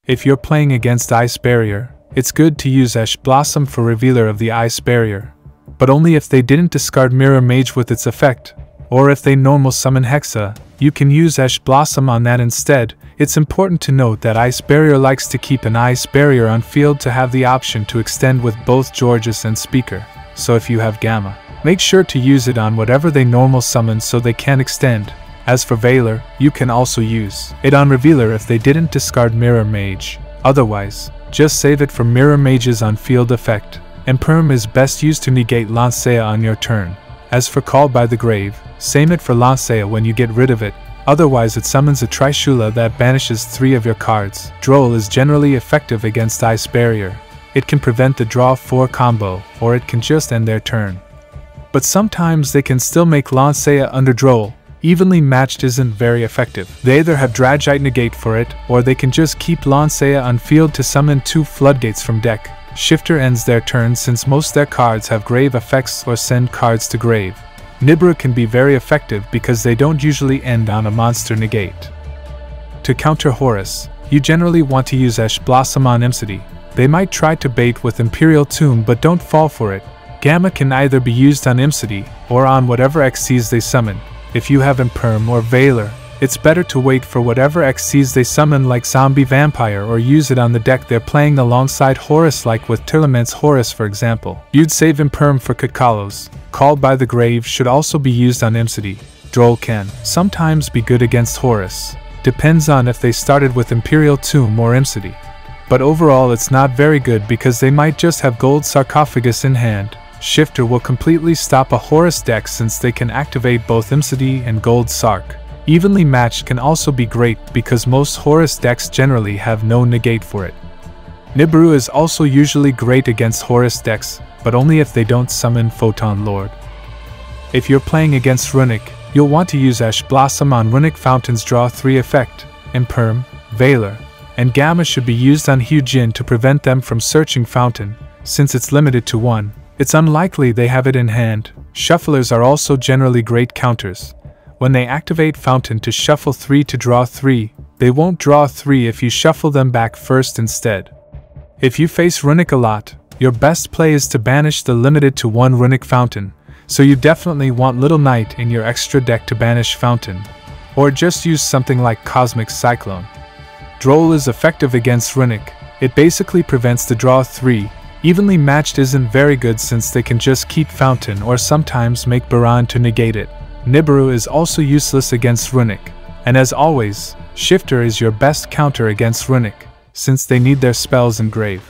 If you're playing against Ice Barrier, it's good to use Ash Blossom for Revealer of the Ice Barrier, but only if they didn't discard Mirror Mage with its effect, or if they normal summon Hexa, you can use Ash Blossom on that instead. It's important to note that Ice Barrier likes to keep an Ice Barrier on field to have the option to extend with both Georges and Speaker, so if you have Gamma, make sure to use it on whatever they normal summon so they can extend. As for Veiler, you can also use it on Revealer if they didn't discard Mirror Mage. Otherwise, just save it for Mirror Mage's on-field effect. Imperm is best used to negate Lancea on your turn. As for Call by the Grave, same it for Lancea when you get rid of it. Otherwise it summons a Trishula that banishes 3 of your cards. Duel is generally effective against Ice Barrier. It can prevent the draw 4 combo, or it can just end their turn. But sometimes they can still make Lancea under Duel. Evenly matched isn't very effective. They either have Dragite negate for it, or they can just keep Lancea on field to summon 2 floodgates from deck. Shifter ends their turn since most their cards have grave effects or send cards to grave. Nibiru can be very effective because they don't usually end on a monster negate. To counter Horus, you generally want to use Ash Blossom on Imsidy. They might try to bait with Imperial Tomb but don't fall for it. Gamma can either be used on Imsidy or on whatever Xyz they summon. If you have Imperm or Veiler, it's better to wait for whatever Xyz they summon like Zombie Vampire or use it on the deck they're playing alongside Horus like with Tirlament's Horus for example. You'd save Imperm for Kitkalos. Called by the Grave should also be used on Imsidy. Duel can sometimes be good against Horus. Depends on if they started with Imperial Tomb or Imsidy. But overall it's not very good because they might just have Gold Sarcophagus in hand. Shifter will completely stop a Horus deck since they can activate both Imsidy and Gold Sarc. Evenly matched can also be great because most Horus decks generally have no negate for it. Nibiru is also usually great against Horus decks, but only if they don't summon Photon Lord. If you're playing against Runick, you'll want to use Ash Blossom on Runick Fountain's Draw 3 effect. Imperm, Veiler, and Gamma should be used on Hyujin to prevent them from searching Fountain. Since it's limited to 1, it's unlikely they have it in hand. Shufflers are also generally great counters. When they activate Fountain to shuffle 3 to draw 3, they won't draw 3 if you shuffle them back first instead. If you face Runick a lot, your best play is to banish the limited to 1 Runick Fountain, so you definitely want Little Knight in your extra deck to banish Fountain, or just use something like Cosmic Cyclone. Duel is effective against Runick. It basically prevents the draw 3. Evenly matched isn't very good since they can just keep Fountain or sometimes make Baran to negate it. Nibiru is also useless against Runick, and as always, Shifter is your best counter against Runick, since they need their spells in grave.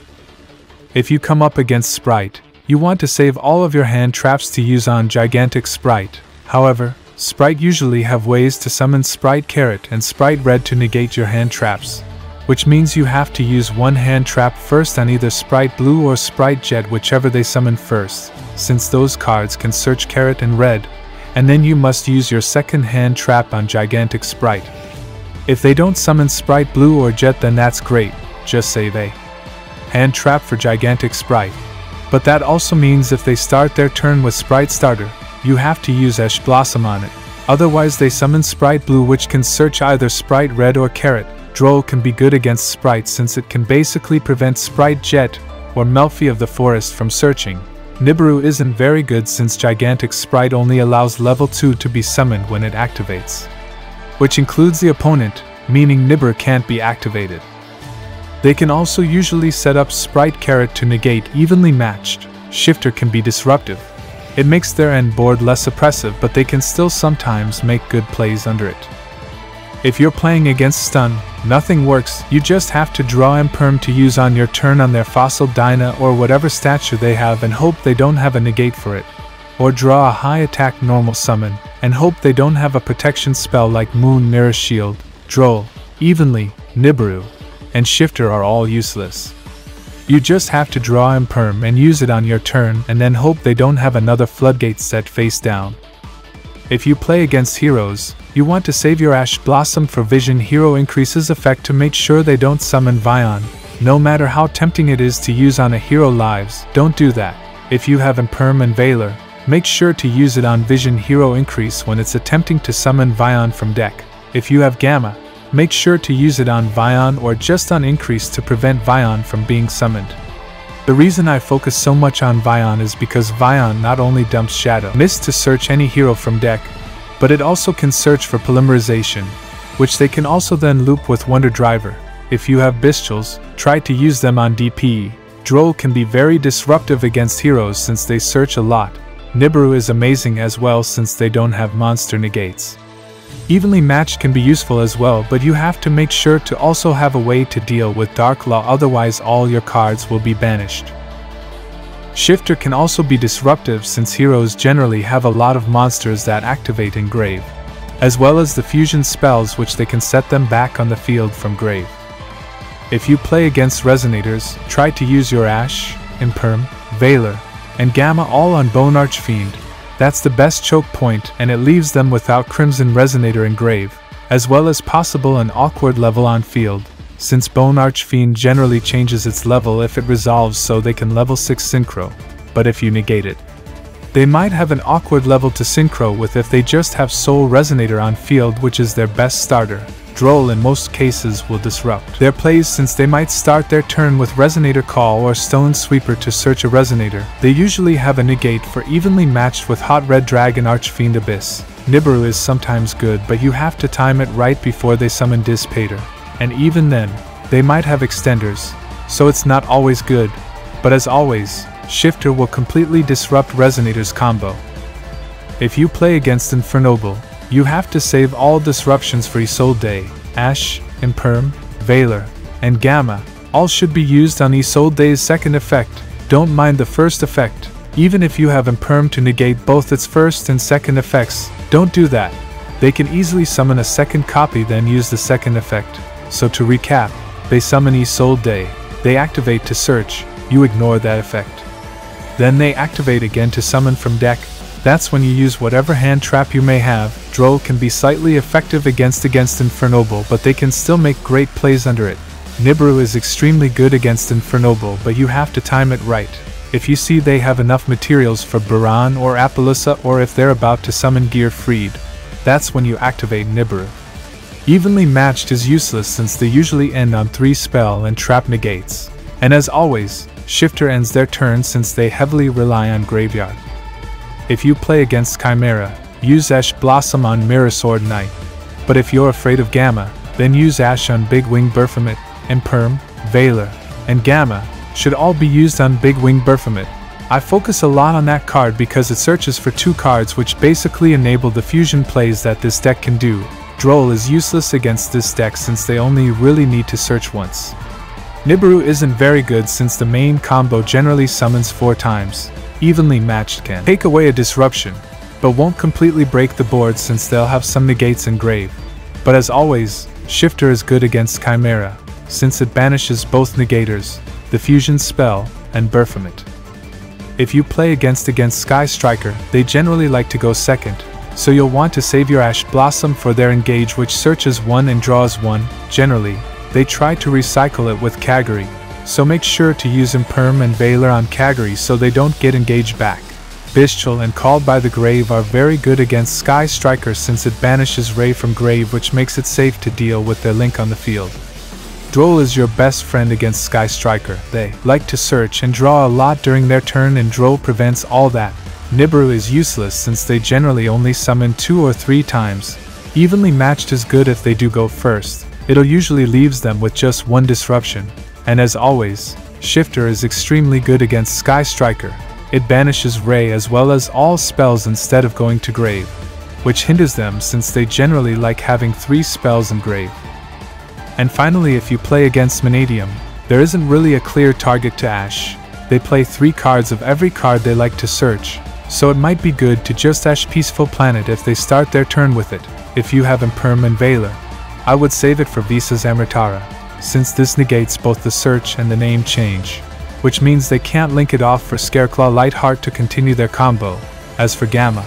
If you come up against Spright, you want to save all of your hand traps to use on Gigantic Spright. However, Spright usually have ways to summon Spright Carrot and Spright Red to negate your hand traps, which means you have to use one hand trap first on either Spright Blue or Spright Jet, whichever they summon first, since those cards can search Carrot and Red, and then you must use your second hand trap on Gigantic Spright. If they don't summon Spright Blue or Jet, then that's great, just save a hand trap for Gigantic Spright. But that also means if they start their turn with Spright Starter, you have to use Ash Blossom on it. Otherwise they summon Spright Blue, which can search either Spright Red or Carrot. Duel can be good against Spright since it can basically prevent Spright Jet or Melfi of the Forest from searching. Nibiru isn't very good since Gigantic Spright only allows level 2 to be summoned when it activates, which includes the opponent, meaning Nibiru can't be activated. They can also usually set up Spright Carrot to negate evenly matched. Shifter can be disruptive. It makes their end board less oppressive, but they can still sometimes make good plays under it. If you're playing against Stun, nothing works. You just have to draw Imperm to use on your turn on their Fossil Dyna or whatever statue they have and hope they don't have a negate for it. Or draw a high attack normal summon and hope they don't have a protection spell like Moon Mirror Shield. Duel, Evenly, Nibiru, and Shifter are all useless. You just have to draw Imperm and use it on your turn and then hope they don't have another Floodgate set face down. If you play against heroes, you want to save your Ash Blossom for Vision Hero increases effect to make sure they don't summon Vion. No matter how tempting it is to use on a hero lives, don't do that. If you have Imperm and Veiler, make sure to use it on Vision Hero increase when it's attempting to summon Vion from deck. If you have Gamma, make sure to use it on Vion or just on increase to prevent Vion from being summoned. The reason I focus so much on Vion is because Vion not only dumps Shadow Mist to search any hero from deck, but it also can search for polymerization, which they can also then loop with Wonder Driver. If you have Bestials, try to use them on DPE. Duel can be very disruptive against heroes since they search a lot. Nibiru is amazing as well since they don't have monster negates. Evenly matched can be useful as well, but you have to make sure to also have a way to deal with Dark Law, otherwise all your cards will be banished. Shifter can also be disruptive since heroes generally have a lot of monsters that activate in grave, as well as the fusion spells which they can set them back on the field from grave. If you play against Resonators, try to use your Ashe, Imperm, Veiler, and Gamma all on Bone Archfiend. That's the best choke point, and it leaves them without Crimson Resonator in grave, as well as possible an awkward level on field, since Bone Archfiend generally changes its level if it resolves so they can level 6 Synchro, but if you negate it, they might have an awkward level to Synchro with if they just have Soul Resonator on field, which is their best starter. Duel in most cases will disrupt their plays since they might start their turn with Resonator Call or Stone Sweeper to search a Resonator. They usually have a negate for evenly matched with Hot Red Dragon Archfiend Abyss. Nibiru is sometimes good, but you have to time it right before they summon Dissipator, and even then, they might have extenders, so it's not always good. But as always, Shifter will completely disrupt Resonator's combo. If you play against Infernoble, you have to save all disruptions for Isolde. Ashe, Imperm, Veiler, and Gamma all should be used on Isolde's second effect. Don't mind the first effect. Even if you have Imperm to negate both its first and second effects, don't do that. They can easily summon a second copy then use the second effect. So to recap, they summon Isolde, they activate to search, you ignore that effect. Then they activate again to summon from deck. That's when you use whatever hand trap you may have. Duel can be slightly effective against Infernoble, but they can still make great plays under it. Nibiru is extremely good against Infernoble, but you have to time it right. If you see they have enough materials for Baran or Appaloosa, or if they're about to summon Gear Freed, that's when you activate Nibiru. Evenly matched is useless since they usually end on 3 spell and trap negates. And as always, Shifter ends their turn since they heavily rely on Graveyard. If you play against Chimera, use Ash Blossom on Mirror Sword Knight. But if you're afraid of Gamma, then use Ash on Big Wing Baphomet, Imperm, Veiler, and Gamma should all be used on Big Wing Baphomet. I focus a lot on that card because it searches for 2 cards which basically enable the fusion plays that this deck can do. Duel is useless against this deck since they only really need to search once. Nibiru isn't very good since the main combo generally summons 4 times. Evenly matched can take away a disruption, but won't completely break the board since they'll have some negates in grave. But as always, Shifter is good against Chimera, since it banishes both negators, the fusion spell, and Baphomet. If you play against Sky Striker, they generally like to go second, so you'll want to save your Ash Blossom for their engage, which searches 1 and draws 1. Generally, they try to recycle it with Kagari, so make sure to use Imperm and Veiler on Kagari so they don't get engaged back. Bestial and Called by the Grave are very good against Sky Striker since it banishes Ray from grave, which makes it safe to deal with their link on the field. Duel is your best friend against Sky Striker. They like to search and draw a lot during their turn, and Duel prevents all that. Nibiru is useless since they generally only summon 2 or 3 times. Evenly matched is good if they do go first. It'll usually leaves them with just 1 disruption. And as always, Shifter is extremely good against Sky Striker. It banishes Ray as well as all spells instead of going to grave, which hinders them since they generally like having 3 spells in grave. And finally, if you play against Mannadium, there isn't really a clear target to Ashe. They play 3 cards of every card they like to search, so it might be good to just Ashe Peaceful Planet if they start their turn with it. If you have Imperm and Veiler, I would save it for Visa's Amritara, since this negates both the search and the name change, which means they can't link it off for Scareclaw Lightheart to continue their combo. As for Gamma,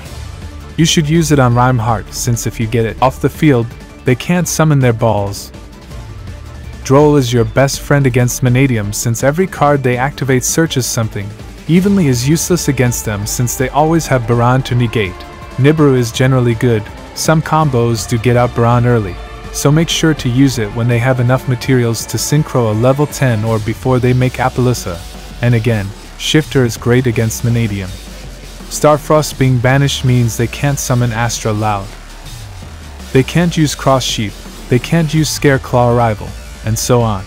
you should use it on Rhymeheart since if you get it off the field, they can't summon their balls. Duel is your best friend against Mannadium since every card they activate searches something. Evenly is useless against them since they always have Baran to negate. Nibiru is generally good. Some combos do get out Baran early, so make sure to use it when they have enough materials to synchro a level 10 or before they make Appaloosa. And again, Shifter is great against Mannadium. Starfrost being banished means they can't summon Astra Loud. They can't use Cross Sheep, they can't use Scareclaw Arrival, and so on.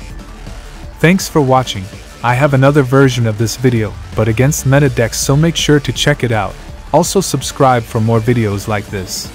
Thanks for watching. I have another version of this video, but against meta decks, so make sure to check it out. Also subscribe for more videos like this.